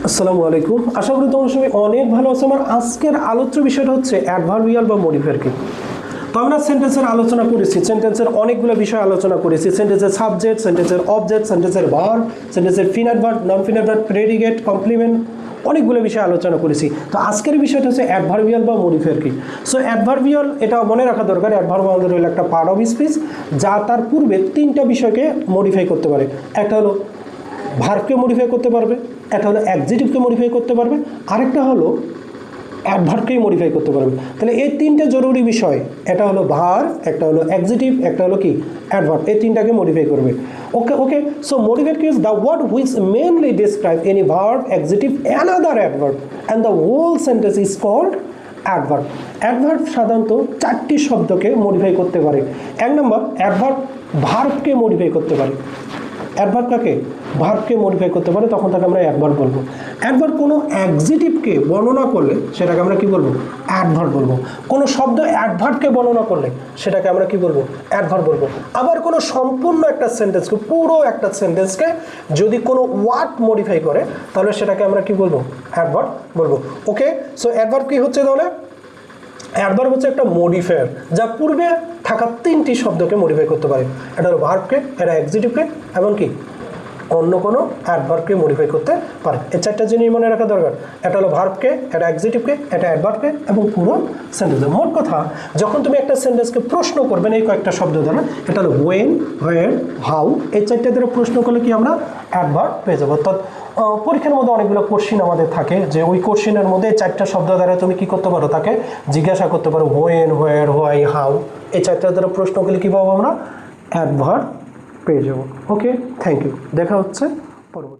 আসসালামু আলাইকুম। আশা করি তোমরা সবাই অনেক ভালো আছো। আমার আজকের আলোচ্য বিষয়টা হচ্ছে অ্যাডভার্বিয়াল বা মডিফায়ার কি। তো আমরা সেন্টেন্সের আলোচনা করেছি, সেন্টেন্সের অনেকগুলো বিষয় আলোচনা করেছি। সেন্টেন্সের সাবজেক্ট, সেন্টেন্সের অবজেক্ট, সেন্টেন্সের ভার্ব, সেন্টেন্সের ফিনাট ভার্ব, নন ফিনাট ভার্ব, প্রেডিকেট, কমপ্লিমেন্ট, অনেকগুলো বিষয় আলোচনা করেছি। তো আজকের বিষয়টা হচ্ছে অ্যাডভার্বিয়াল বা মডিফায়ার কি। সো অ্যাডভার্বিয়াল এটা মনে রাখা দরকার, অ্যাডভার্ব আমাদের হলো একটা পার্ট অফ স্পিচ যা তার পূর্বে তিনটা বিষয়কে মডিফাই করতে পারে। একটা হলো ভার্বকে মডিফাই করতে পারবে, একটা হলো অ্যাডজেক্টিভকে মডিফাই করতে পারবে, আরেকটা হলো অ্যাডভার্বকেই মডিফাই করতে পারবে। তাহলে এই তিনটে জরুরি বিষয়, এটা হলো ভার্ব, একটা হলো অ্যাডজেক্টিভ, একটা হলো কি অ্যাডভার্ব, এই তিনটাকে মডিফাই করবে। Okay so modify is the word which mainly describe any verb, adjective and other adverb and the whole sentence is called adverb. Adverb সাধারণত চারটি শব্দকে মডিফাই করতে পারে। এক নম্বর, অ্যাডভার্ব ভার্বকে মডিফাই করতে পারে। অ্যাডভার্ব কাকে? ভার্বকে মডিফাই করতে পারে, তখন তাকে আমরা অ্যাডভার্ব বলবো। অ্যাডভার্ব কোনো অ্যাডজেক্টিভকে বর্ণনা করলে সেটাকে আমরা কি বলবো? অ্যাডভার্ব বলবো। কোনো শব্দ অ্যাডভার্বকে বর্ণনা করলে সেটাকে আমরা কি বলবো? অ্যাডভার্ব বলবো। আবার কোনো সম্পূর্ণ একটা সেন্টেন্সকে, পুরো একটা সেন্টেন্সকে যদি কোনো ওয়ার্ড মডিফাই করে তাহলে সেটাকে আমরা কি বলবো? অ্যাডভার্ব বলবো। ওকে, সো অ্যাডভার্ব কি হচ্ছে তাহলে? অ্যাডভার্ব হচ্ছে একটা মডিফায়ার যা পূর্বে থাকা তিনটি শব্দকে মডিফাই করতে পারে। এটা হলো ভার্বকে, এটা অ্যাডজেক্টিভকে, এমনকি অন্য কোনো অ্যাডভার্বকে মডিফাই করতে পারে। এই চারটা জিনিস মনে রাখা দরকার। এটা হলো ভার্বকে, এটা অ্যাডজেক্টিভকে, এটা অ্যাডভার্বকে এবং পুরো সেন্টেন্স। মোট কথা, যখন তুমি একটা সেন্টেন্সকে প্রশ্ন করবে এই কয়েকটা শব্দ দ্বারা, এটা হলো ওয়েন, হোয়ার, হাউ, এই চারটা দ্বারা প্রশ্ন করলে কি আমরা অ্যাডভার্ব পেয়ে যাবো। অর্থাৎ পরীক্ষার মধ্যে অনেকগুলো কোশ্চিন আমাদের থাকে, যে ওই কোশ্চিনের মধ্যে চারটা শব্দ দ্বারা তুমি কি করতে পারো? তাকে জিজ্ঞাসা করতে পারো হোয়েন, হোয়ার, হোয়াই, হাউ, এই চারটা দ্বারা প্রশ্ন করলে কী পাবো আমরা? অ্যাডভার্ব পেয়ে যাবো। ওকে, থ্যাংক ইউ। দেখা হচ্ছে পরবর্তী।